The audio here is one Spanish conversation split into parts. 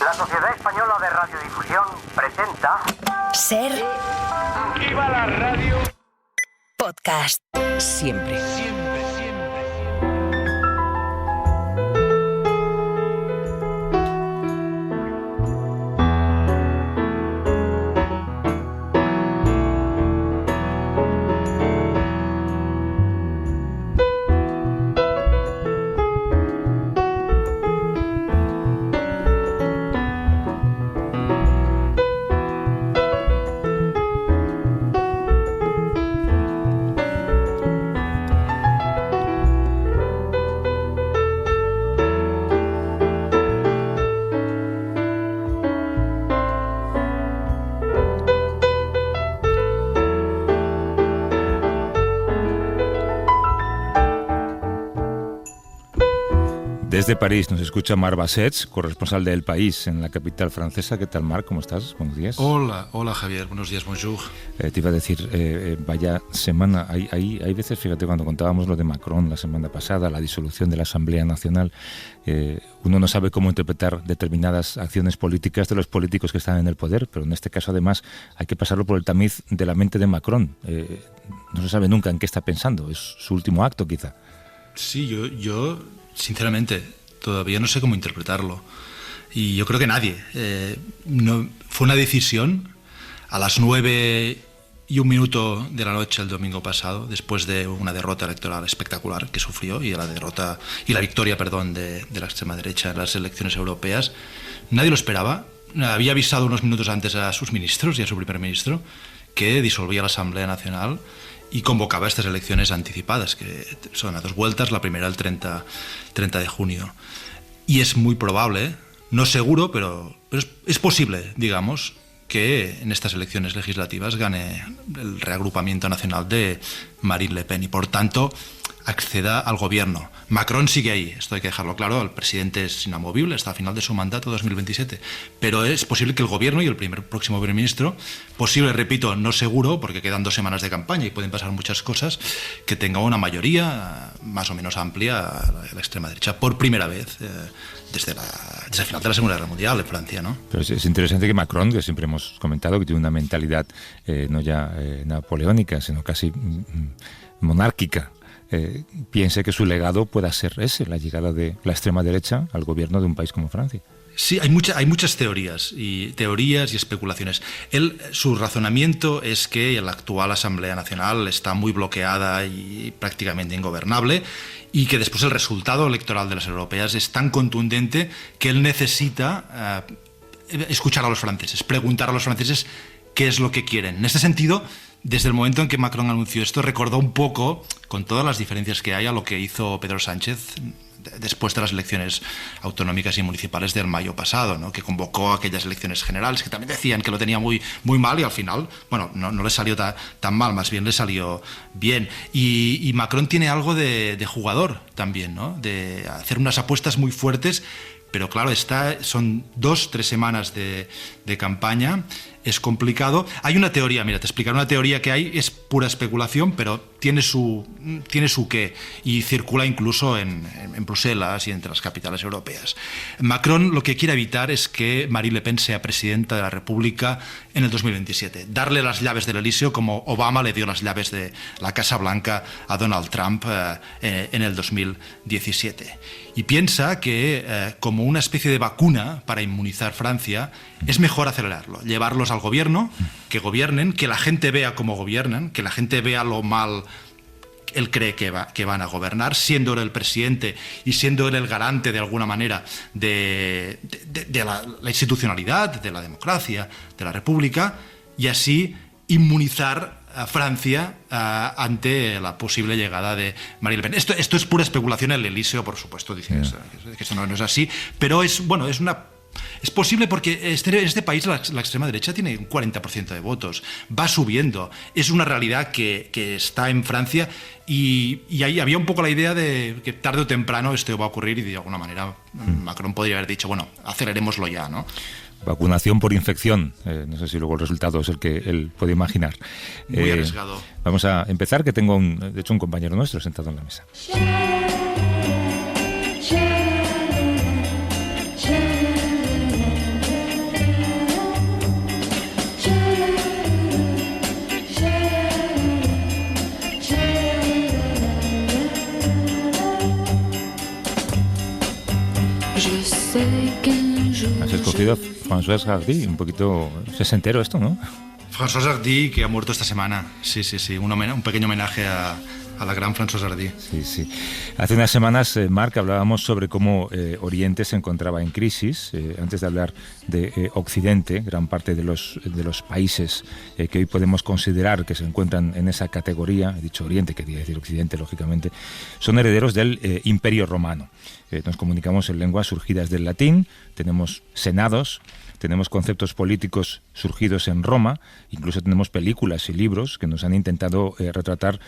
La Sociedad Española de Radiodifusión presenta... Ser... ¡Viva la radio! Podcast. Siempre. Desde París nos escucha Marc Bassets, corresponsal de El País en la capital francesa. ¿Qué tal, Marc? ¿Cómo estás? Buenos días. Hola Javier, buenos días, bonjour. Te iba a decir, vaya semana, hay veces, fíjate, cuando contábamos lo de Macron la semana pasada, la disolución de la Asamblea Nacional, uno no sabe cómo interpretar determinadas acciones políticas de los políticos que están en el poder, pero en este caso además hay que pasarlo por el tamiz de la mente de Macron. No se sabe nunca en qué está pensando, es su último acto quizá. Sí, yo sinceramente todavía no sé cómo interpretarlo, y yo creo que nadie. Fue una decisión a las 9:01 de la noche el domingo pasado, después de una derrota electoral espectacular que sufrió y la victoria de la extrema derecha en las elecciones europeas. Nadie lo esperaba. Había avisado unos minutos antes a sus ministros y a su primer ministro que disolvía la Asamblea Nacional y convocaba estas elecciones anticipadas, que son a 2 vueltas, la primera el 30 de junio. Y es muy probable, no seguro, pero es posible, digamos, que en estas elecciones legislativas gane el reagrupamiento nacional de Marine Le Pen y, por tanto, acceda al gobierno. Macron sigue ahí, esto hay que dejarlo claro, el presidente es inamovible hasta el final de su mandato 2027, pero es posible que el gobierno y el próximo primer ministro, posible, repito, no seguro, porque quedan 2 semanas de campaña y pueden pasar muchas cosas, que tenga una mayoría más o menos amplia a la extrema derecha, por primera vez desde el final de la Segunda Guerra Mundial en Francia, ¿no? Pero es interesante que Macron, que siempre hemos comentado que tiene una mentalidad no ya napoleónica, sino casi monárquica, piense que su legado pueda ser ese, la llegada de la extrema derecha al gobierno de un país como Francia. Sí, hay muchas teorías y especulaciones. Su razonamiento es que la actual Asamblea Nacional está muy bloqueada y prácticamente ingobernable, y que después el resultado electoral de las europeas es tan contundente que él necesita escuchar a los franceses, preguntar a los franceses qué es lo que quieren. En este sentido, desde el momento en que Macron anunció esto, recordó un poco, con todas las diferencias que hay, a lo que hizo Pedro Sánchez después de las elecciones autonómicas y municipales del mayo pasado, ¿no? Que convocó aquellas elecciones generales que también decían que lo tenía muy mal, y al final, bueno, no le salió tan mal, más bien le salió bien. Y Macron tiene algo de jugador también, ¿no? De hacer unas apuestas muy fuertes, pero claro, son 2-3 semanas de campaña, es complicado. Hay una teoría, mira, te explicaré una teoría que hay, es pura especulación, pero tiene su qué, y circula incluso en Bruselas y entre las capitales europeas. Macron lo que quiere evitar es que Marine Le Pen sea presidenta de la República en el 2027, darle las llaves del Elíseo como Obama le dio las llaves de la Casa Blanca a Donald Trump en el 2017. Y piensa que como una especie de vacuna para inmunizar Francia, es mejor acelerarlo, llevarlos al gobierno, que gobiernen, que la gente vea cómo gobiernan, que la gente vea lo mal él cree que van a gobernar, siendo él el presidente y siendo él el garante de alguna manera de la institucionalidad, de la democracia, de la república, y así inmunizar a Francia ante la posible llegada de Marine Le Pen. Esto es pura especulación. El Elíseo, por supuesto, dice que eso no es así, pero es posible porque en este país la extrema derecha tiene un 40% de votos, va subiendo, es una realidad que está en Francia, y ahí había un poco la idea de que tarde o temprano esto va a ocurrir, y de alguna manera Macron podría haber dicho, bueno, acelerémoslo ya, ¿no? Vacunación por infección, no sé si luego el resultado es el que él puede imaginar. Muy arriesgado. Vamos a empezar, que tengo de hecho un compañero nuestro sentado en la mesa. Has escogido François Hardy, un poquito sesentero esto, ¿no? François Hardy, que ha muerto esta semana. Sí, un pequeño homenaje a la gran François Hardy. Sí. Hace unas semanas, Marc, hablábamos sobre cómo Oriente se encontraba en crisis. Antes de hablar de Occidente, gran parte de los países que hoy podemos considerar que se encuentran en esa categoría, he dicho Oriente, quería decir Occidente, lógicamente, son herederos del Imperio Romano. Nos comunicamos en lenguas surgidas del latín, tenemos senados, tenemos conceptos políticos surgidos en Roma, incluso tenemos películas y libros que nos han intentado retratar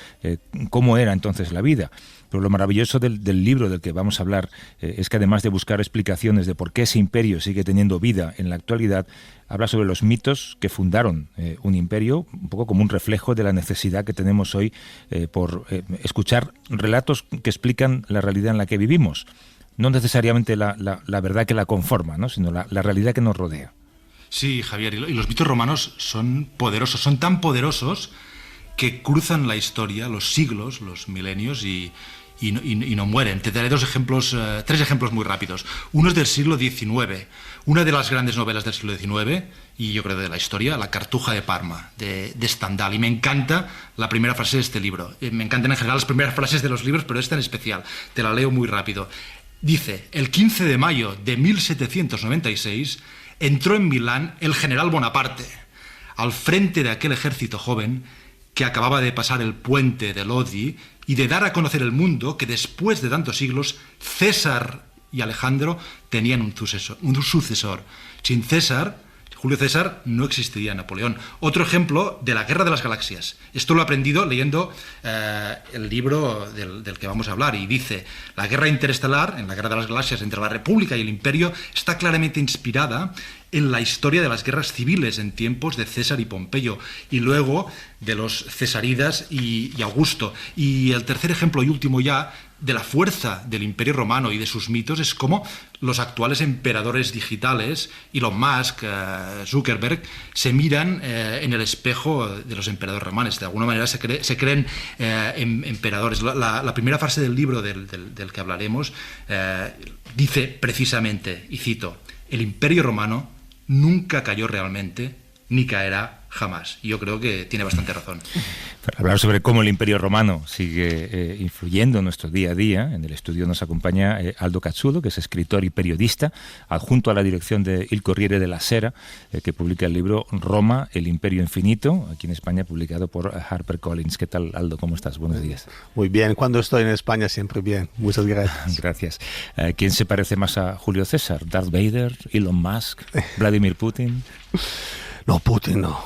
cómo era entonces la vida. Pero lo maravilloso del libro del que vamos a hablar es que además de buscar explicaciones de por qué ese imperio sigue teniendo vida en la actualidad, habla sobre los mitos que fundaron un imperio, un poco como un reflejo de la necesidad que tenemos hoy por escuchar relatos que explican la realidad en la que vivimos. No necesariamente la verdad que la conforma, ¿no? Sino la realidad que nos rodea. Sí, Javier, y los mitos romanos son poderosos, son tan poderosos que cruzan la historia, los siglos, los milenios y no mueren. Te daré tres ejemplos muy rápidos. Uno es del siglo XIX, una de las grandes novelas del siglo XIX, y yo creo de la historia, La Cartuja de Parma, de Stendhal. Y me encanta la primera frase de este libro. Me encantan en general las primeras frases de los libros, pero esta en especial. Te la leo muy rápido. Dice, el 15 de mayo de 1796 entró en Milán el general Bonaparte, al frente de aquel ejército joven que acababa de pasar el puente de Lodi y de dar a conocer al mundo que después de tantos siglos César y Alejandro tenían un sucesor. Sin César, Julio César, no existiría Napoleón. Otro ejemplo de la Guerra de las Galaxias. Esto lo he aprendido leyendo el libro del que vamos a hablar. Y dice, la guerra interestelar, en la Guerra de las Galaxias, entre la República y el Imperio, está claramente inspirada en la historia de las guerras civiles en tiempos de César y Pompeyo, y luego de los Cesaridas y Augusto. Y el tercer ejemplo y último ya, de la fuerza del Imperio Romano y de sus mitos, es como los actuales emperadores digitales, Elon Musk, Zuckerberg, se miran en el espejo de los emperadores romanos. De alguna manera se creen emperadores. La primera frase del libro del que hablaremos dice precisamente, y cito, el Imperio Romano nunca cayó realmente, ni caerá jamás. Yo creo que tiene bastante razón. Para hablar sobre cómo el Imperio Romano sigue influyendo en nuestro día a día, en el estudio nos acompaña Aldo Cazzulo, que es escritor y periodista, adjunto a la dirección de Il Corriere della Sera, que publica el libro Roma, el Imperio Infinito, aquí en España, publicado por HarperCollins. ¿Qué tal, Aldo? ¿Cómo estás? Buenos días. Muy bien. Cuando estoy en España siempre bien. Muchas gracias. Gracias. ¿Quién se parece más a Julio César? ¿Darth Vader? ¿Elon Musk? ¿Vladimir Putin? No, Putin no.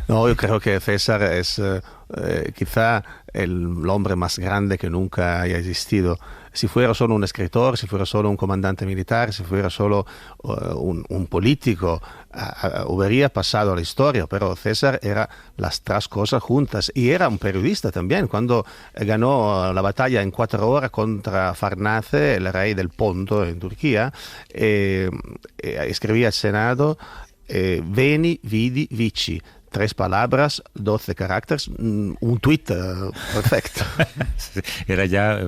No, yo creo que César es quizá el hombre más grande que nunca haya existido. Si fuera solo un escritor, si fuera solo un comandante militar, si fuera solo un político, hubiera pasado a la historia, pero César era las tres cosas juntas y era un periodista también. Cuando ganó la batalla en 4 horas contra Farnace, el rey del Ponto en Turquía, escribía al Senado Veni, Vidi, Vici. 3 palabras, 12 caracteres, un tuit perfecto. Era ya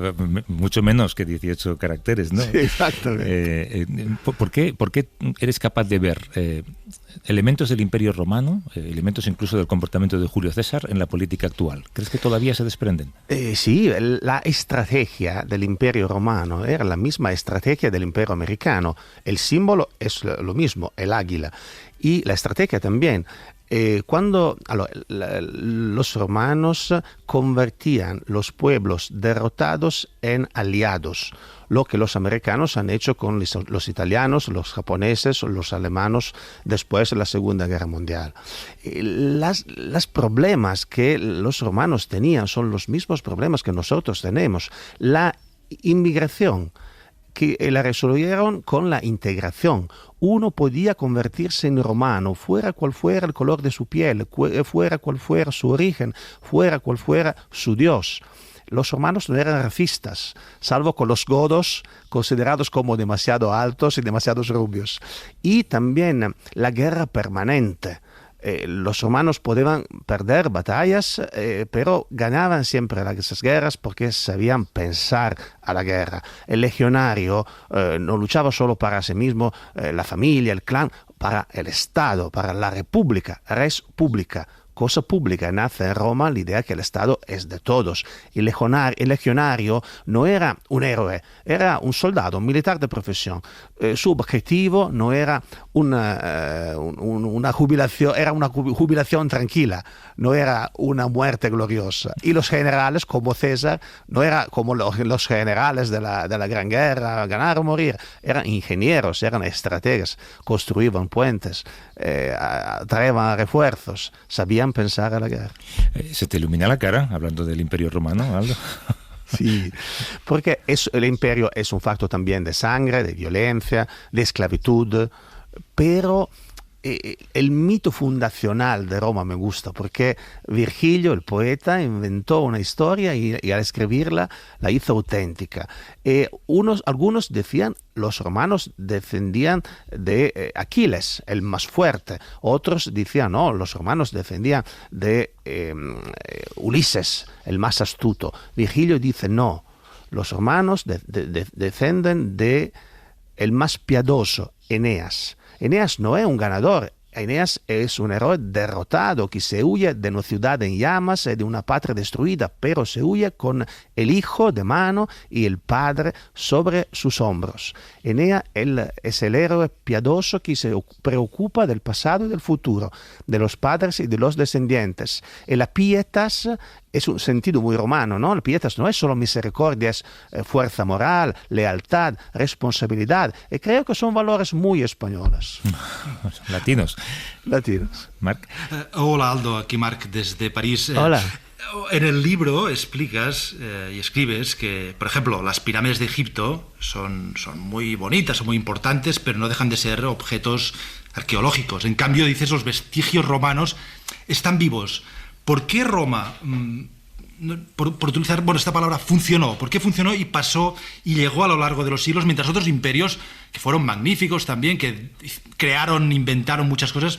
mucho menos que 18 caracteres, ¿no? Sí, exactamente. ¿Por qué eres capaz de ver elementos del Imperio Romano, elementos incluso del comportamiento de Julio César en la política actual? ¿Crees que todavía se desprenden? Sí, la estrategia del Imperio Romano era la misma estrategia del Imperio Americano. El símbolo es lo mismo, el águila. Y la estrategia también. Cuando los romanos convertían los pueblos derrotados en aliados, lo que los americanos han hecho con los italianos, los japoneses, los alemanes después de la Segunda Guerra Mundial. Los problemas que los romanos tenían son los mismos problemas que nosotros tenemos. La inmigración, que la resolvieron con la integración. Uno podía convertirse en romano, fuera cual fuera el color de su piel, fuera cual fuera su origen, fuera cual fuera su Dios. Los romanos no eran racistas, salvo con los godos, considerados como demasiado altos y demasiado rubios. Y también la guerra permanente. los romanos podían perder batallas, pero ganaban siempre las guerras porque sabían pensar a la guerra. El legionario no luchaba solo para sí mismo, la familia, el clan, para el Estado, para la República, res publica. Cosa pública, nace en Roma l'idea que el Estado es de todos. El legionario no era un héroe, era un soldado, un militar de profesión. Su objetivo no era una jubilación, era una jubilación tranquila, no era una muerte gloriosa. Y los generales, como César, no eran como los generales de la Gran Guerra, ganar o morir, eran ingenieros, eran estrategas, construían puentes, traían refuerzos, sabían pensar a la guerra. ¿Se te ilumina la cara hablando del Imperio Romano, Aldo? Sí, porque el imperio es un facto también de sangre, de violencia, de esclavitud, pero el mito fundacional de Roma me gusta porque Virgilio, el poeta, inventó una historia y al escribirla la hizo auténtica. Algunos decían los romanos defendían de Aquiles, el más fuerte. Otros decían no, los romanos defendían de Ulises, el más astuto. Virgilio dice no, los romanos defienden de el más piadoso, Eneas. Eneas no es un ganador, Eneas es un héroe derrotado que se huye de una ciudad en llamas y de una patria destruida, pero se huye con el hijo de mano y el padre sobre sus hombros. Eneas es el héroe piadoso que se preocupa del pasado y del futuro, de los padres y de los descendientes. Y la pietas es un sentido muy romano, ¿no? La pietas no es solo misericordia, es fuerza moral, lealtad, responsabilidad. Y creo que son valores muy españoles. Latinos. Marc. Hola Aldo, aquí Marc desde París. Hola. En el libro explicas y escribes que, por ejemplo, las pirámides de Egipto son muy bonitas, son muy importantes, pero no dejan de ser objetos arqueológicos. En cambio, dices, los vestigios romanos están vivos. ¿Por qué Roma, por utilizar esta palabra, funcionó? ¿Por qué funcionó y pasó y llegó a lo largo de los siglos, mientras otros imperios, que fueron magníficos también, que crearon, inventaron muchas cosas,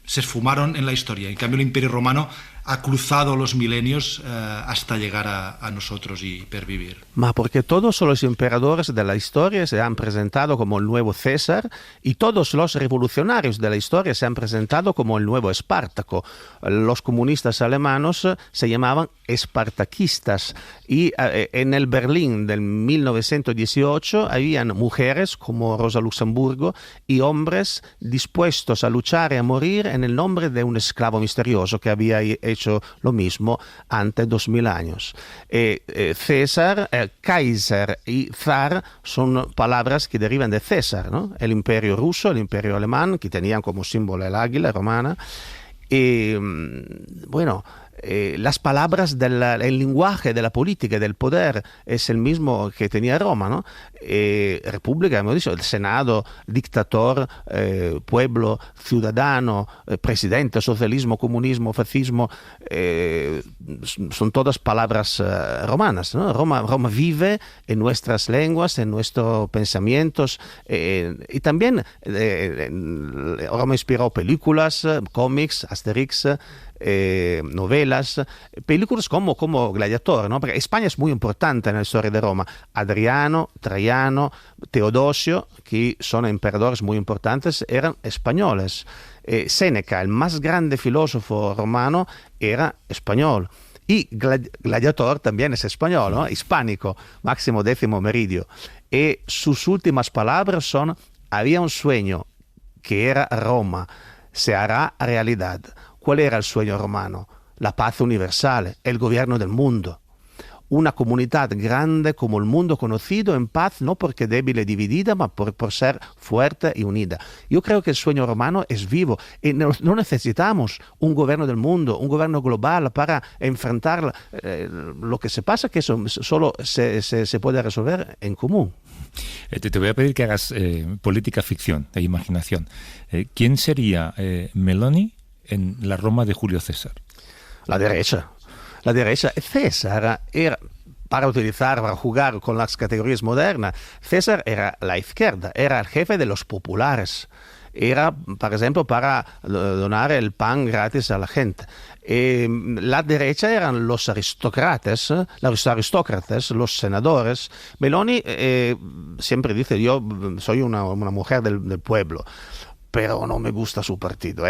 se esfumaron en la historia? En cambio, el Imperio Romano ha cruzado los milenios hasta llegar a nosotros y pervivir. Porque todos los emperadores de la historia se han presentado como el nuevo César y todos los revolucionarios de la historia se han presentado como el nuevo Espartaco. Los comunistas alemanes se llamaban espartaquistas y en el Berlín del 1918 habían mujeres como Rosa Luxemburgo y hombres dispuestos a luchar y a morir en el nombre de un esclavo misterioso que había hecho lo mismo antes 2000 años. César, Kaiser y zar son palabras que derivan de César, ¿no? El imperio ruso, el imperio alemán, que tenían como símbolo el águila romana. Las palabras el lenguaje de la política y del poder es el mismo que tenía Roma, ¿no? República, hemos dicho, el Senado, dictador, pueblo, ciudadano, presidente, socialismo, comunismo, fascismo, son todas palabras romanas, ¿no? Roma vive en nuestras lenguas, en nuestros pensamientos, y también Roma inspiró películas, cómics, Asterix, novelas, películas como Gladiator, ¿no? Porque España es muy importante en la historia de Roma. Adriano, Traiano, Teodosio, que son emperadores muy importantes, eran españoles. Séneca, el más grande filósofo romano, era español. Y Gladiator también es español, ¿no? Hispánico, Máximo X Meridio. Y sus últimas palabras son: había un sueño que era Roma, se hará realidad. ¿Cuál era el sueño romano? La paz universal, el gobierno del mundo. Una comunidad grande como el mundo conocido, en paz, no porque débil y dividida, pero por ser fuerte y unida. Yo creo que el sueño romano es vivo y no necesitamos un gobierno del mundo, un gobierno global para enfrentar lo que se pasa, que eso solo se puede resolver en común. Te voy a pedir que hagas política ficción e imaginación. ¿Quién sería Meloni en la Roma de Julio César? La derecha. César era, para jugar con las categorías modernas, César era la izquierda, era el jefe de los populares. era, por ejemplo, para donar el pan gratis a la gente. La derecha eran los aristócratas, los senadores. Meloni siempre dice, yo soy una mujer del pueblo, pero no me gusta su partido.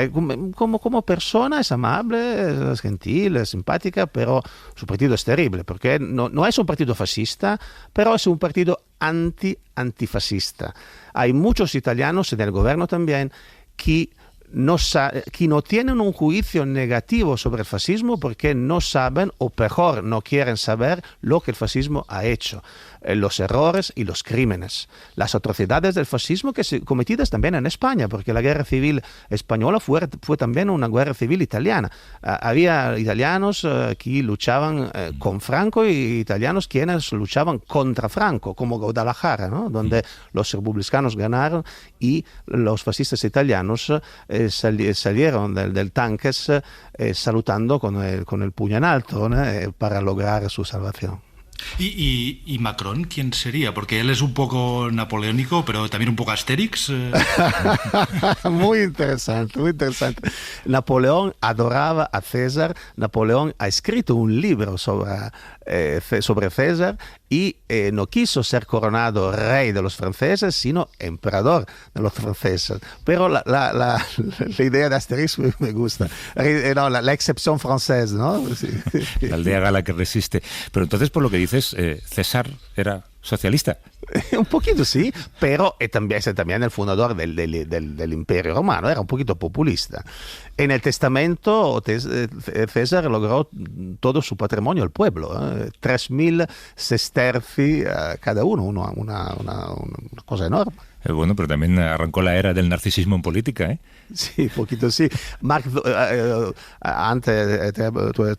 Como persona es amable, es gentil, es simpática, pero su partido es terrible, porque no es un partido fascista, pero es un partido antifascista. Hay muchos italianos en el gobierno también que no tienen un juicio negativo sobre el fascismo porque no saben, o peor, no quieren saber lo que el fascismo ha hecho, los errores y los crímenes, las atrocidades del fascismo cometidas también en España, porque la guerra civil española fue también una guerra civil italiana. Había italianos que luchaban con Franco y italianos quienes luchaban contra Franco, como Guadalajara, ¿no? Donde los republicanos ganaron y los fascistas italianos salieron del tanques salutando con el puño en alto, ¿no? Para lograr su salvación. ¿Y Macron quién sería? Porque él es un poco napoleónico, pero también un poco Asterix. Muy interesante, muy interesante. Napoleón adoraba a César. Napoleón ha escrito un libro sobre César y no quiso ser coronado rey de los franceses, sino emperador de los franceses. Pero la idea de Asterix me gusta. No, la excepción francesa, ¿no? Sí. La aldea gala que resiste. Pero entonces, por lo que dices, César era socialista. Un poquito sí, pero es también el fundador del Imperio Romano, era un poquito populista. En el testamento César logró todo su patrimonio al pueblo, 3.000 sesterzi cada uno, una cosa enorme. Bueno, pero también arrancó la era del narcisismo en política, ¿eh? Sí, un poquito sí. Antes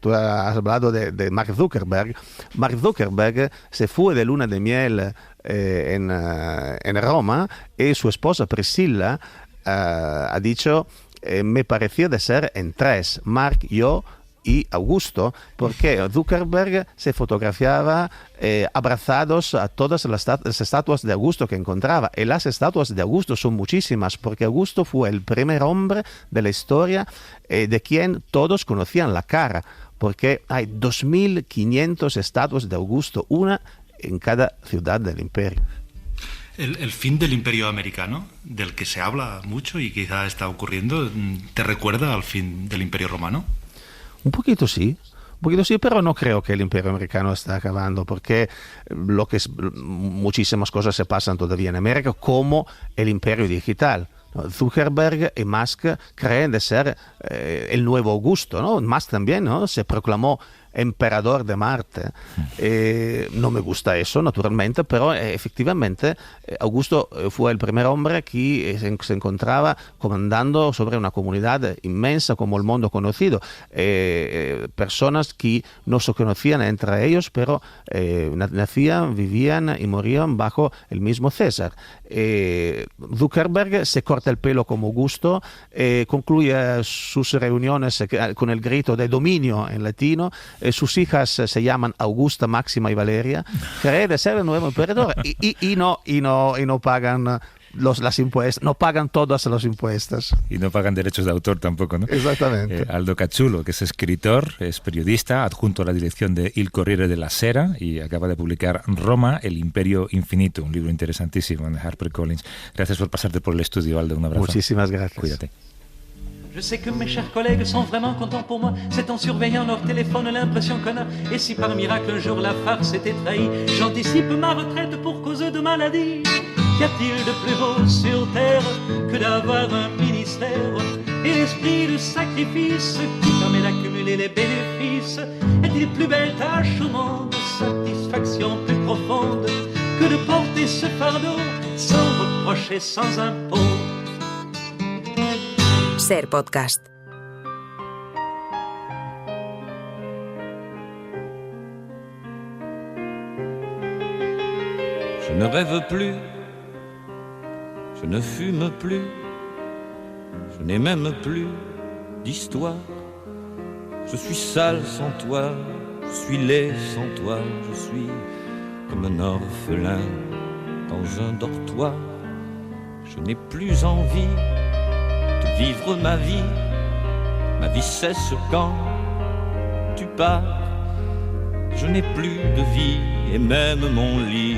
tú has hablado de Mark Zuckerberg. Mark Zuckerberg se fue de luna de miel en Roma y su esposa Priscilla ha dicho, me pareció de ser en tres, Mark, yo y Augusto, porque Zuckerberg se fotografiaba abrazados a todas las estatuas de Augusto que encontraba. Y las estatuas de Augusto son muchísimas, porque Augusto fue el primer hombre de la historia de quien todos conocían la cara, porque hay 2.500 estatuas de Augusto, una en cada ciudad del imperio. El fin del imperio americano, del que se habla mucho y quizá está ocurriendo, ¿te recuerda al fin del imperio romano? Un poquito sí, pero no creo que el imperio americano está acabando, porque muchísimas cosas se pasan todavía en América, como el imperio digital. Zuckerberg y Musk creen de ser el nuevo Augusto, ¿no? Musk también, ¿no? Se proclamó emperador de Marte. No me gusta eso, naturalmente, pero efectivamente Augusto fue el primer hombre que se encontraba comandando sobre una comunidad inmensa como el mundo conocido. Personas que no se conocían entre ellos, pero nacían, vivían y morían bajo el mismo César. Zuckerberg se corta el pelo como Augusto, concluye sus reuniones con el grito de dominio en latino. Sus hijas se llaman Augusta, Máxima y Valeria. Cree de ser el nuevo emperador y no pagan las impuestos, no pagan todos los impuestos. Y no pagan derechos de autor tampoco, ¿no? Exactamente. Aldo Cacciulo, que es escritor, es periodista, adjunto a la dirección de Il Corriere della Sera y acaba de publicar Roma, el Imperio Infinito, un libro interesantísimo en HarperCollins. Gracias por pasarte por el estudio, Aldo. Un abrazo. Muchísimas gracias. Cuídate. Je sais que mes chers collègues sont vraiment contents pour moi. C'est en surveillant leur téléphone l'impression qu'on a. Et si par miracle un jour la farce était trahie, j'anticipe ma retraite pour cause de maladie. Qu'y a-t-il de plus beau sur terre que d'avoir un ministère et l'esprit de sacrifice qui permet d'accumuler les bénéfices? Est-il plus belle tâche au monde, satisfaction plus profonde que de porter ce fardeau sans reproche et sans impôt? Ser Podcast. Je ne rêve plus, je ne fume plus, je n'ai même plus d'histoire. Je suis sale sans toi, je suis laid sans toi, je suis comme un orphelin dans un dortoir. Je n'ai plus envie vivre ma vie cesse quand tu pars. Je n'ai plus de vie et même mon lit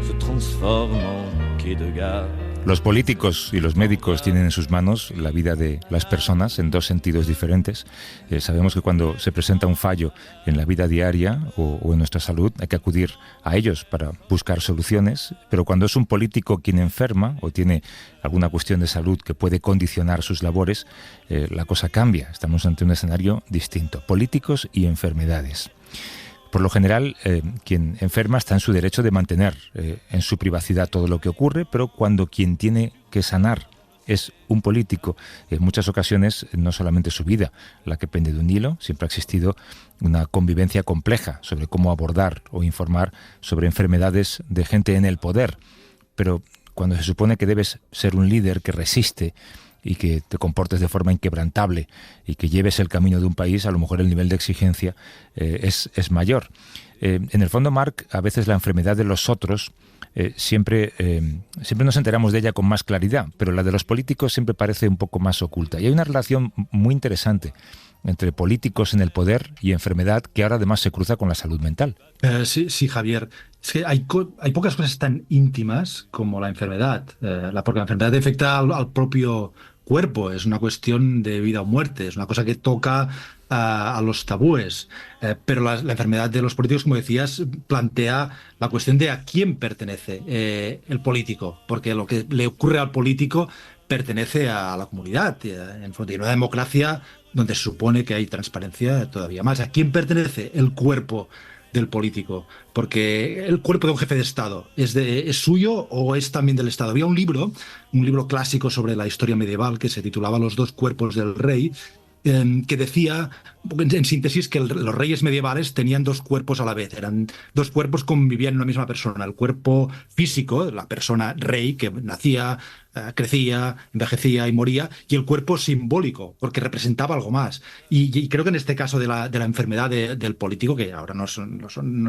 se transforme en quai de gare. Los políticos y los médicos tienen en sus manos la vida de las personas en dos sentidos diferentes. Sabemos que cuando se presenta un fallo en la vida diaria o en nuestra salud hay que acudir a ellos para buscar soluciones, pero cuando es un político quien enferma o tiene alguna cuestión de salud que puede condicionar sus labores, la cosa cambia. Estamos ante un escenario distinto. Políticos y enfermedades. Por lo general, quien enferma está en su derecho de mantener en su privacidad todo lo que ocurre, pero cuando quien tiene que sanar es un político, en muchas ocasiones no solamente su vida la que pende de un hilo, siempre ha existido una convivencia compleja sobre cómo abordar o informar sobre enfermedades de gente en el poder. Pero cuando se supone que debes ser un líder que resiste y que te comportes de forma inquebrantable y que lleves el camino de un país, a lo mejor el nivel de exigencia es mayor. En el fondo, Marc, a veces la enfermedad de los otros siempre nos enteramos de ella con más claridad, pero la de los políticos siempre parece un poco más oculta. Y hay una relación muy interesante entre políticos en el poder y enfermedad que ahora además se cruza con la salud mental. Sí, Javier. Es que hay pocas cosas tan íntimas como la enfermedad, porque la enfermedad afecta al propio cuerpo, es una cuestión de vida o muerte, es una cosa que toca a los tabúes, pero la enfermedad de los políticos, como decías, plantea la cuestión de a quién pertenece el político, porque lo que le ocurre al político pertenece a la comunidad, en una democracia donde se supone que hay transparencia todavía más. ¿A quién pertenece el cuerpo del político? Porque el cuerpo de un jefe de Estado ¿es suyo o es también del Estado? Había un libro clásico sobre la historia medieval que se titulaba Los dos cuerpos del rey, que decía, en síntesis, que los reyes medievales tenían dos cuerpos a la vez. Eran dos cuerpos que convivían en una misma persona. El cuerpo físico, la persona rey, que nacía, crecía, envejecía y moría, y el cuerpo simbólico, porque representaba algo más. Y creo que en este caso de la enfermedad del político, que ahora no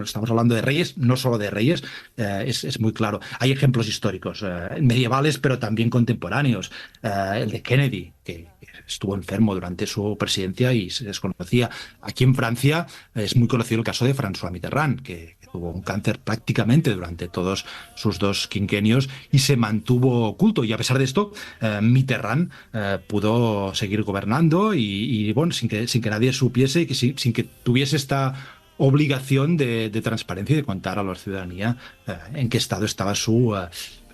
estamos hablando de reyes, no solo de reyes, es muy claro. Hay ejemplos históricos, medievales, pero también contemporáneos. El de Kennedy, que estuvo enfermo durante su presidencia y se desconocía. Aquí en Francia es muy conocido el caso de François Mitterrand, que tuvo un cáncer prácticamente durante todos sus 2 quinquenios y se mantuvo oculto. Y a pesar de esto, Mitterrand pudo seguir gobernando y bueno, sin que nadie supiese y sin que tuviese esta obligación de transparencia y de contar a la ciudadanía en qué estado estaba su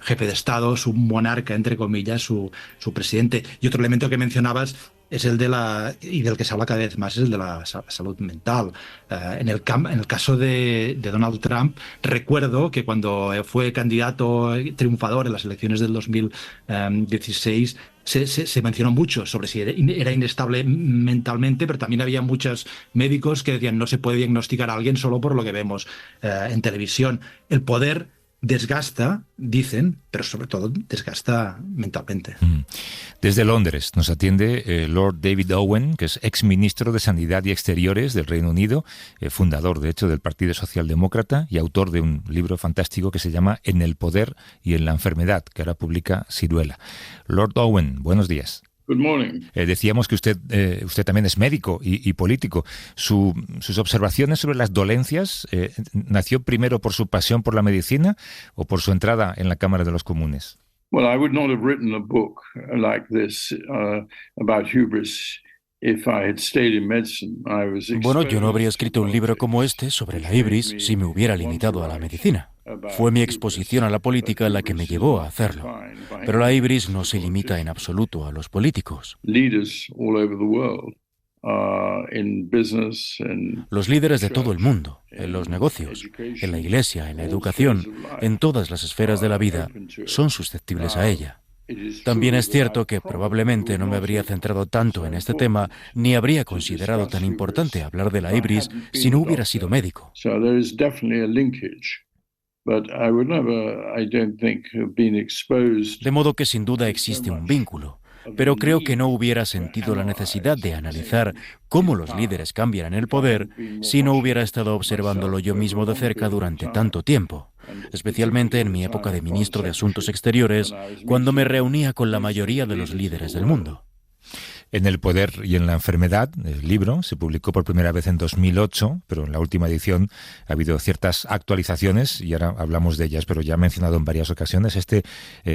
jefe de Estado, su monarca, entre comillas, su presidente. Y otro elemento que mencionabas es el y del que se habla cada vez más, es el de la salud mental. En el caso de Donald Trump, recuerdo que cuando fue candidato triunfador en las elecciones del 2016, se mencionó mucho sobre si era inestable mentalmente, pero también había muchos médicos que decían no se puede diagnosticar a alguien solo por lo que vemos en televisión. El poder desgasta, dicen, pero sobre todo desgasta mentalmente. Desde Londres nos atiende Lord David Owen, que es exministro de Sanidad y Exteriores del Reino Unido, fundador, de hecho, del Partido Socialdemócrata y autor de un libro fantástico que se llama En el poder y en la enfermedad, que ahora publica Siruela. Lord Owen, buenos días. Good morning. Decíamos que usted también es médico y político. ¿Sus observaciones sobre las dolencias nació primero por su pasión por la medicina o por su entrada en la Cámara de los Comunes? Well, I would not have written a book like this about hubris if I had stayed in medicine. Bueno, yo no habría escrito un libro como este sobre la hibris si me hubiera limitado a la medicina. Fue mi exposición a la política la que me llevó a hacerlo. Pero la hibris no se limita en absoluto a los políticos. Los líderes de todo el mundo, en los negocios, en la iglesia, en la educación, en todas las esferas de la vida, son susceptibles a ella. También es cierto que probablemente no me habría centrado tanto en este tema ni habría considerado tan importante hablar de la hibris si no hubiera sido médico. De modo que sin duda existe un vínculo, pero creo que no hubiera sentido la necesidad de analizar cómo los líderes cambian en el poder si no hubiera estado observándolo yo mismo de cerca durante tanto tiempo, especialmente en mi época de ministro de Asuntos Exteriores, cuando me reunía con la mayoría de los líderes del mundo. En el poder y en la enfermedad, el libro se publicó por primera vez en 2008, pero en la última edición ha habido ciertas actualizaciones y ahora hablamos de ellas, pero ya he mencionado en varias ocasiones este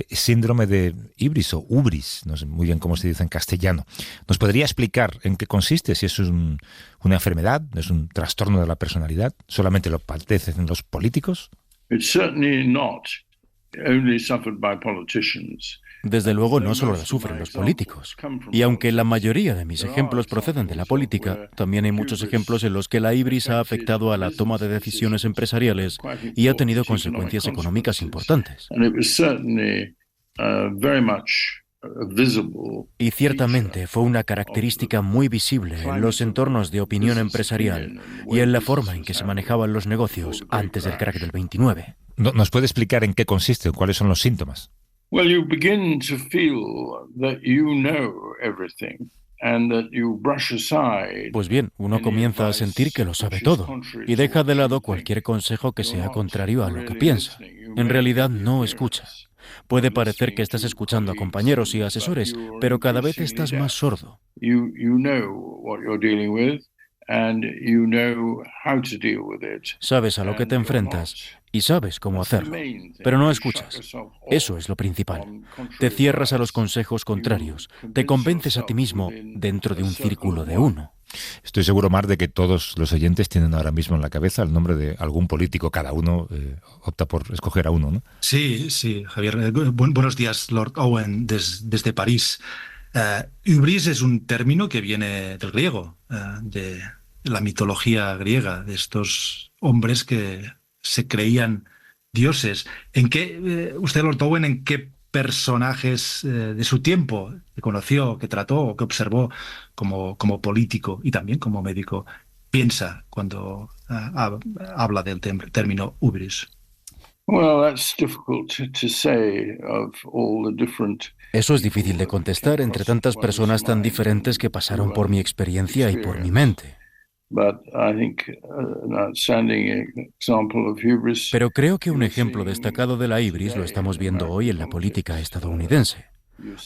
síndrome de Hybris o Hubris, no sé muy bien cómo se dice en castellano. ¿Nos podría explicar en qué consiste? Si es una enfermedad, es un trastorno de la personalidad, solamente lo padecen los políticos. It's certainly not only suffered by politicians. Desde luego no solo la sufren los políticos. Y aunque la mayoría de mis ejemplos proceden de la política, también hay muchos ejemplos en los que la hibris ha afectado a la toma de decisiones empresariales y ha tenido consecuencias económicas importantes. Y ciertamente fue una característica muy visible en los entornos de opinión empresarial y en la forma en que se manejaban los negocios antes del crack del 29. ¿Nos puede explicar en qué consiste, cuáles son los síntomas? Well, you begin to feel that you know everything and that you brush aside. Pues bien, uno comienza a sentir que lo sabe todo y deja de lado cualquier consejo que sea contrario a lo que piensa. En realidad no escucha. Puede parecer que estás escuchando a compañeros y asesores, pero cada vez estás más sordo. You know what you're dealing with and you know how to deal with it. Sabes a lo que te enfrentas y sabes cómo hacerlo, pero no escuchas. Eso es lo principal. Te cierras a los consejos contrarios, te convences a ti mismo dentro de un círculo de uno. Estoy seguro, Mar, de que todos los oyentes tienen ahora mismo en la cabeza el nombre de algún político. Cada uno opta por escoger a uno, ¿no? Sí, Javier. Buenos días, Lord Owen, desde París. Hybris es un término que viene del griego, de la mitología griega, de estos hombres que se creían dioses. ¿En qué, usted, Lord Owen, en qué personajes de su tiempo que conoció, que trató, que observó como político y también como médico, piensa cuando habla del término hubris? Eso es difícil de contestar entre tantas personas tan diferentes que pasaron por mi experiencia y por mi mente. Pero creo que un ejemplo destacado de la hibris lo estamos viendo hoy en la política estadounidense.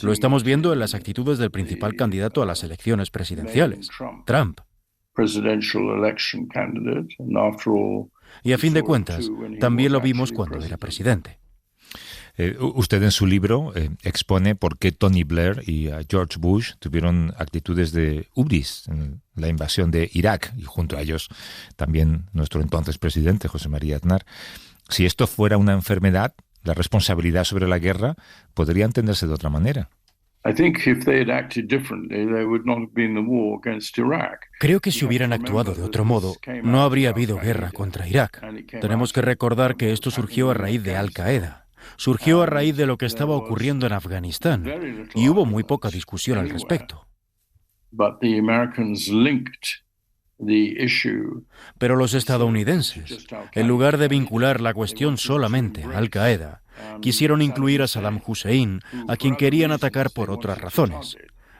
Lo estamos viendo en las actitudes del principal candidato a las elecciones presidenciales, Trump. Y a fin de cuentas, también lo vimos cuando era presidente. Usted en su libro expone por qué Tony Blair y George Bush tuvieron actitudes de hubris en la invasión de Irak y junto a ellos también nuestro entonces presidente, José María Aznar. Si esto fuera una enfermedad, la responsabilidad sobre la guerra podría entenderse de otra manera. Creo que si hubieran actuado de otro modo, no habría habido guerra contra Irak. Tenemos que recordar que esto surgió a raíz de Al-Qaeda. Surgió a raíz de lo que estaba ocurriendo en Afganistán y hubo muy poca discusión al respecto. Pero los estadounidenses, en lugar de vincular la cuestión solamente a Al-Qaeda, quisieron incluir a Saddam Hussein, a quien querían atacar por otras razones.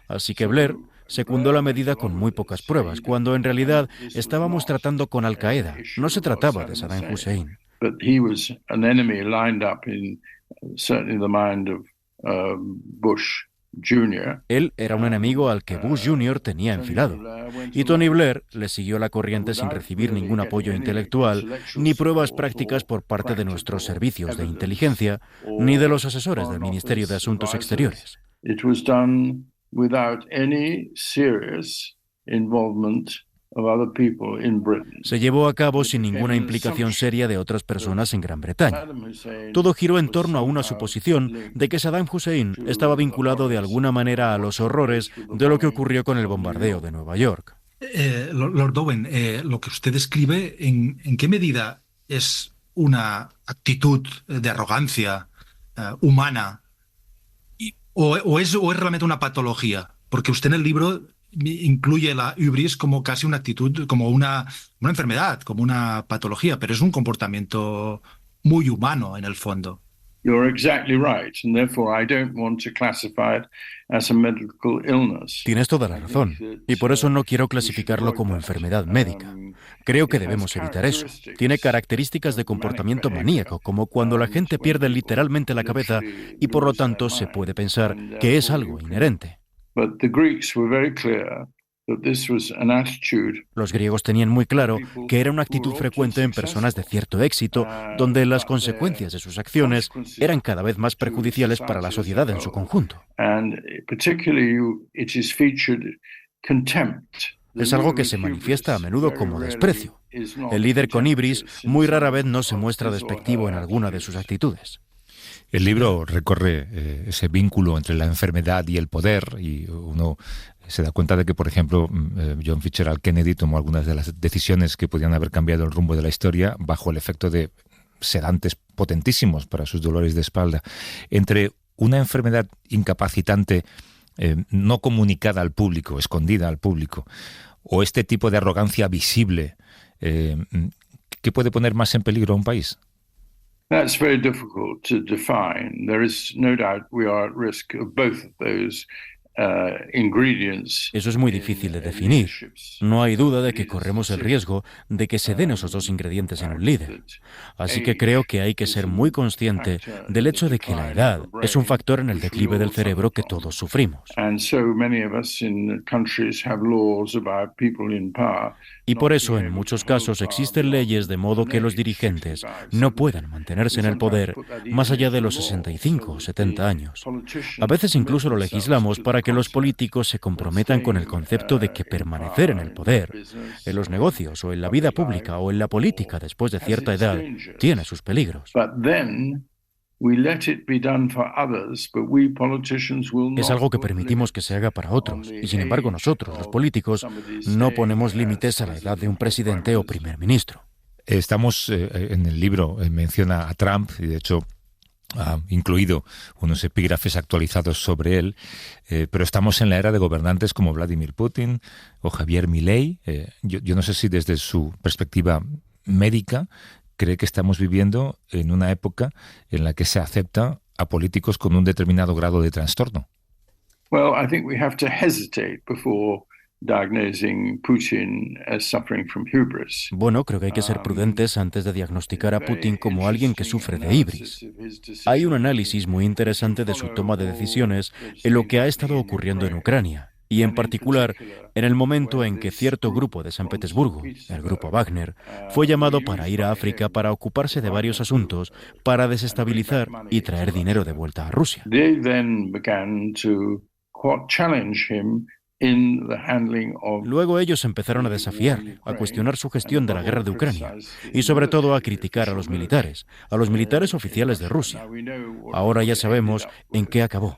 Así que Blair secundó la medida con muy pocas pruebas, cuando en realidad estábamos tratando con Al-Qaeda, no se trataba de Saddam Hussein. But he was an enemy lined up in certainly the mind of Bush Jr. Él era un enemigo al que Bush Jr. tenía enfilado. Y Tony Blair le siguió la corriente sin recibir ningún apoyo intelectual ni pruebas prácticas por parte de nuestros servicios de inteligencia ni de los asesores del Ministerio de Asuntos Exteriores. It was done without any serious involvement. Se llevó a cabo sin ninguna implicación seria de otras personas en Gran Bretaña. Todo giró en torno a una suposición de que Saddam Hussein estaba vinculado de alguna manera a los horrores de lo que ocurrió con el bombardeo de Nueva York. Lord Owen, lo que usted escribe, ¿en qué medida es una actitud de arrogancia humana o es realmente una patología? Porque usted en el libro incluye la hubris como casi una actitud, como una enfermedad, como una patología, pero es un comportamiento muy humano en el fondo. You're exactly right, and therefore I don't want to classify it as a medical illness. Tienes toda la razón, y por eso no quiero clasificarlo como enfermedad médica. Creo que debemos evitar eso. Tiene características de comportamiento maníaco, como cuando la gente pierde literalmente la cabeza y por lo tanto se puede pensar que es algo inherente. But the Greeks were very clear that this was an attitude. Los griegos tenían muy claro que era una actitud frecuente en personas de cierto éxito, donde las consecuencias de sus acciones eran cada vez más perjudiciales para la sociedad en su conjunto. And particularly it is featured contempt. Es algo que se manifiesta a menudo como desprecio. El líder con ibris muy rara vez no se muestra despectivo en alguna de sus actitudes. El libro recorre ese vínculo entre la enfermedad y el poder, y uno se da cuenta de que, por ejemplo, John Fitzgerald Kennedy tomó algunas de las decisiones que podían haber cambiado el rumbo de la historia bajo el efecto de sedantes potentísimos para sus dolores de espalda. Entre una enfermedad incapacitante no comunicada al público, escondida al público, o este tipo de arrogancia visible, ¿qué puede poner más en peligro a un país? That's very difficult to define. There is no doubt we are at risk of both of those ingredients. Eso es muy difícil de definir. No hay duda de que corremos el riesgo de que se den esos dos ingredientes en un líder. Así que creo que hay que ser muy consciente del hecho de que la edad es un factor en el declive del cerebro que todos sufrimos. Y por eso, en muchos casos, existen leyes de modo que los dirigentes no puedan mantenerse en el poder más allá de los 65 o 70 años. A veces incluso lo legislamos para que los políticos se comprometan con el concepto de que permanecer en el poder, en los negocios o en la vida pública o en la política después de cierta edad, tiene sus peligros. Es algo que permitimos que se haga para otros, y sin embargo nosotros, los políticos, no ponemos límites a la edad de un presidente o primer ministro. Estamos en el libro, menciona a Trump, y de hecho ha incluido unos epígrafes actualizados sobre él, pero estamos en la era de gobernantes como Vladimir Putin o Javier Milei. Yo no sé si desde su perspectiva médica cree que estamos viviendo en una época en la que se acepta a políticos con un determinado grado de trastorno. Well, I think we have to hesitate before diagnosing Putin as suffering from hubris. Bueno, creo que hay que ser prudentes antes de diagnosticar a Putin como alguien que sufre de ibris. Hay un análisis muy interesante de su toma de decisiones en lo que ha estado ocurriendo en Ucrania, y en particular en el momento en que cierto grupo de San Petersburgo, el grupo Wagner, fue llamado para ir a África para ocuparse de varios asuntos para desestabilizar y traer dinero de vuelta a Rusia. They then began to challenge him. Luego ellos empezaron a desafiarle, a cuestionar su gestión de la guerra de Ucrania y sobre todo a criticar a los militares oficiales de Rusia. Ahora ya sabemos en qué acabó.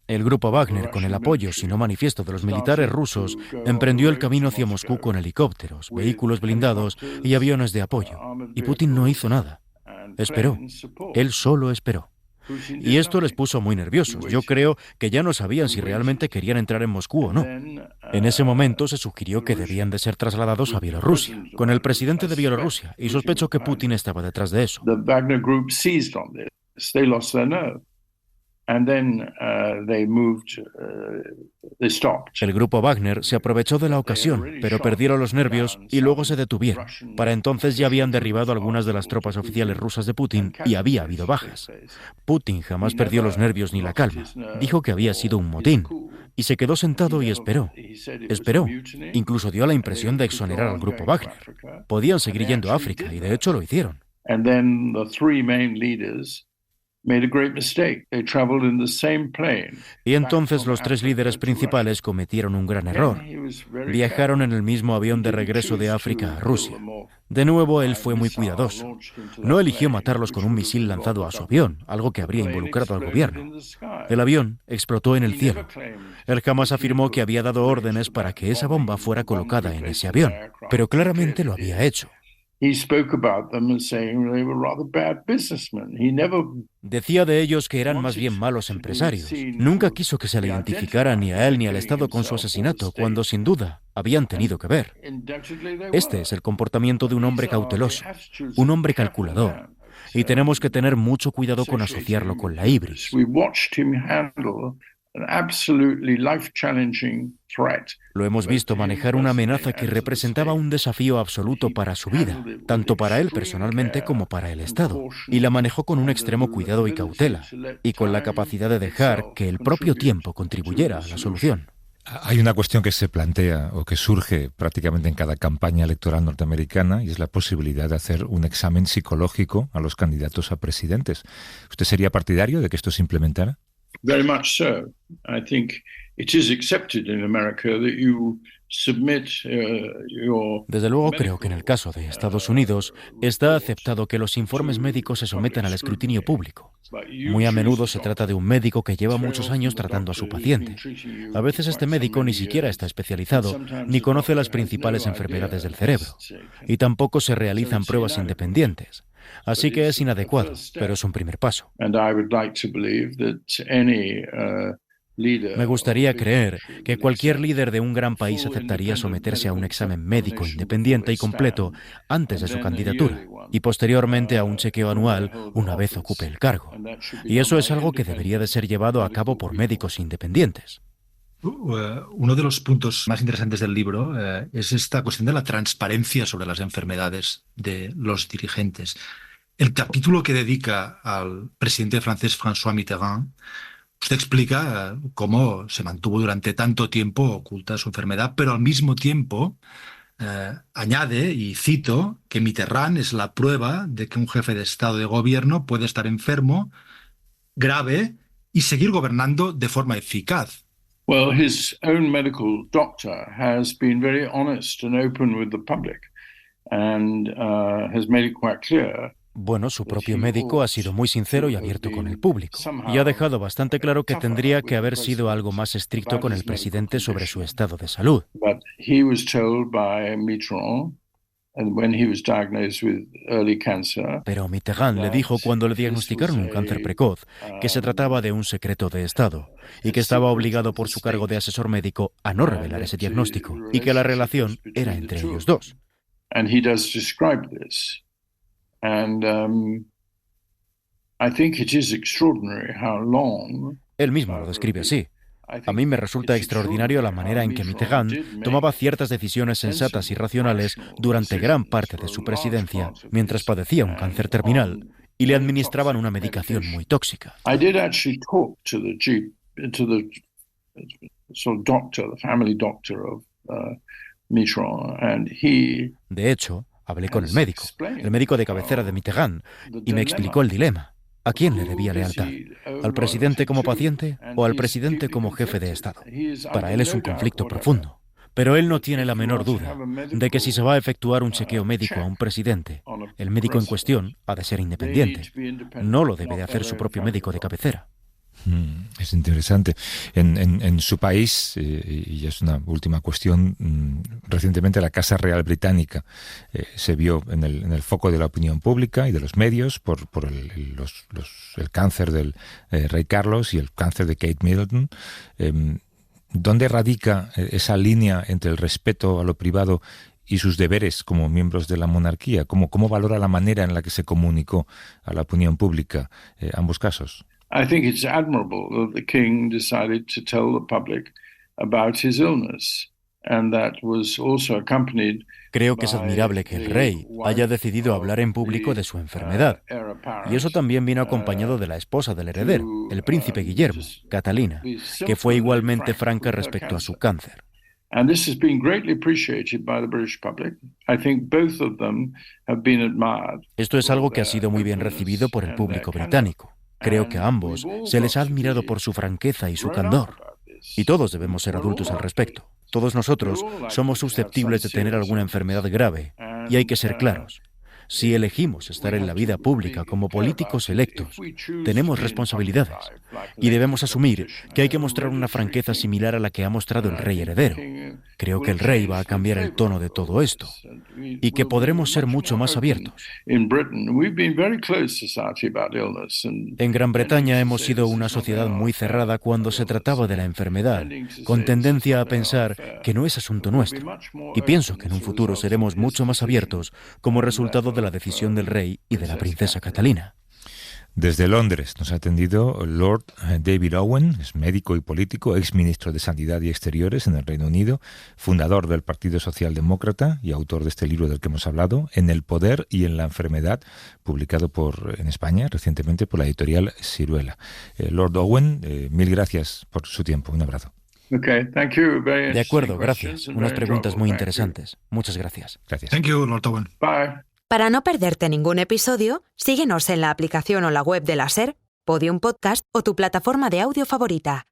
El grupo Wagner, con el apoyo, si no manifiesto, de los militares rusos, emprendió el camino hacia Moscú con helicópteros, vehículos blindados y aviones de apoyo. Y Putin no hizo nada. Esperó. Él solo esperó. Y esto les puso muy nerviosos. Yo creo que ya no sabían si realmente querían entrar en Moscú o no. En ese momento se sugirió que debían de ser trasladados a Bielorrusia, con el presidente de Bielorrusia, y sospecho que Putin estaba detrás de eso. El grupo Wagner se aprovechó de la ocasión, pero perdieron los nervios y luego se detuvieron. Para entonces ya habían derribado algunas de las tropas oficiales rusas de Putin y había habido bajas. Putin jamás perdió los nervios ni la calma. Dijo que había sido un motín y se quedó sentado y esperó. Esperó. Incluso dio la impresión de exonerar al grupo Wagner. Podían seguir yendo a África y de hecho lo hicieron. Y entonces los tres líderes principales cometieron un gran error. Viajaron en el mismo avión de regreso de África a Rusia. De nuevo, él fue muy cuidadoso. No eligió matarlos con un misil lanzado a su avión, algo que habría involucrado al gobierno. El avión explotó en el cielo. Él jamás afirmó que había dado órdenes para que esa bomba fuera colocada en ese avión, pero claramente lo había hecho. Decía de ellos que eran más bien malos empresarios. Nunca quiso que se le identificara ni a él ni al Estado con su asesinato, cuando sin duda habían tenido que ver. Este es el comportamiento de un hombre cauteloso, un hombre calculador, y tenemos que tener mucho cuidado con asociarlo con la ibris. Lo hemos visto manejar una amenaza que representaba un desafío absoluto para su vida, tanto para él personalmente como para el Estado, y la manejó con un extremo cuidado y cautela, y con la capacidad de dejar que el propio tiempo contribuyera a la solución. Hay una cuestión que se plantea o que surge prácticamente en cada campaña electoral norteamericana y es la posibilidad de hacer un examen psicológico a los candidatos a presidentes. ¿Usted sería partidario de que esto se implementara? Very much so. I think it is accepted in America that you submit your... Desde luego creo que en el caso de Estados Unidos está aceptado que los informes médicos se sometan al escrutinio público. Muy a menudo se trata de un médico que lleva muchos años tratando a su paciente. A veces este médico ni siquiera está especializado ni conoce las principales enfermedades del cerebro. Y tampoco se realizan pruebas independientes. Así que es inadecuado, pero es un primer paso. Me gustaría creer que cualquier líder de un gran país aceptaría someterse a un examen médico independiente y completo antes de su candidatura y posteriormente a un chequeo anual una vez ocupe el cargo. Y eso es algo que debería de ser llevado a cabo por médicos independientes. Uno de los puntos más interesantes del libro es esta cuestión de la transparencia sobre las enfermedades de los dirigentes. El capítulo que dedica al presidente francés François Mitterrand, usted explica cómo se mantuvo durante tanto tiempo oculta su enfermedad, pero al mismo tiempo añade, y cito, que Mitterrand es la prueba de que un jefe de Estado de gobierno puede estar enfermo, grave, y seguir gobernando de forma eficaz. Well, his own medical doctor has been very honest and open with the public and has made it quite clear. Bueno, su propio médico ha sido muy sincero y abierto con el público y ha dejado bastante claro que tendría que haber sido algo más estricto con el presidente sobre su estado de salud. But he was told by Mitterrand, and when he was diagnosed with early cancer, pero Mitterrand le dijo cuando le diagnosticaron un cáncer precoz que se trataba de un secreto de Estado y que estaba obligado por su cargo de asesor médico a no revelar ese diagnóstico y que la relación era entre ellos dos. And he does describe this. And I think it is extraordinary how long. Él mismo lo describe así. A mí me resulta extraordinario la manera en que Mitterrand tomaba ciertas decisiones sensatas y racionales durante gran parte de su presidencia, mientras padecía un cáncer terminal y le administraban una medicación muy tóxica. I did actually talk to the sort of doctor, the family doctor of Mitterrand, and he. De hecho, hablé con el médico de cabecera de Mitterrand, y me explicó el dilema. ¿A quién le debía lealtad? ¿Al presidente como paciente o al presidente como jefe de Estado? Para él es un conflicto profundo. Pero él no tiene la menor duda de que si se va a efectuar un chequeo médico a un presidente, el médico en cuestión ha de ser independiente. No lo debe de hacer su propio médico de cabecera. Es interesante. En su país, y es una última cuestión, recientemente la Casa Real Británica se vio en el foco de la opinión pública y de los medios por el cáncer del rey Carlos y el cáncer de Kate Middleton. ¿Dónde radica esa línea entre el respeto a lo privado y sus deberes como miembros de la monarquía? ¿Cómo valora la manera en la que se comunicó a la opinión pública ambos casos? I think it's admirable that the king decided to tell the public about his illness, and that was also accompanied. Creo que es admirable que el rey haya decidido hablar en público de su enfermedad, y eso también vino acompañado de la esposa del heredero, el príncipe Guillermo, Catalina, que fue igualmente franca respecto a su cáncer. And this has been greatly appreciated by the British public. I think both of them have been admired. Esto es algo que ha sido muy bien recibido por el público británico. Creo que a ambos se les ha admirado por su franqueza y su candor. Y todos debemos ser adultos al respecto. Todos nosotros somos susceptibles de tener alguna enfermedad grave, y hay que ser claros. Si elegimos estar en la vida pública como políticos electos, tenemos responsabilidades y debemos asumir que hay que mostrar una franqueza similar a la que ha mostrado el rey heredero. Creo que el rey va a cambiar el tono de todo esto y que podremos ser mucho más abiertos. En Gran Bretaña hemos sido una sociedad muy cerrada cuando se trataba de la enfermedad, con tendencia a pensar que no es asunto nuestro. Y pienso que en un futuro seremos mucho más abiertos como resultado de la decisión del rey y de la princesa Catalina. Desde Londres nos ha atendido Lord David Owen, es médico y político, ex ministro de Sanidad y Exteriores en el Reino Unido, fundador del Partido Socialdemócrata y autor de este libro del que hemos hablado, En el poder y en la enfermedad, publicado en España recientemente por la editorial Siruela. Lord Owen, mil gracias por su tiempo. Un abrazo. Okay, thank you. De acuerdo, gracias. Unas preguntas muy interesantes. Muchas gracias. Gracias. Thank you, Lord Owen. Bye. Para no perderte ningún episodio, síguenos en la aplicación o la web de la SER, Podium Podcast o tu plataforma de audio favorita.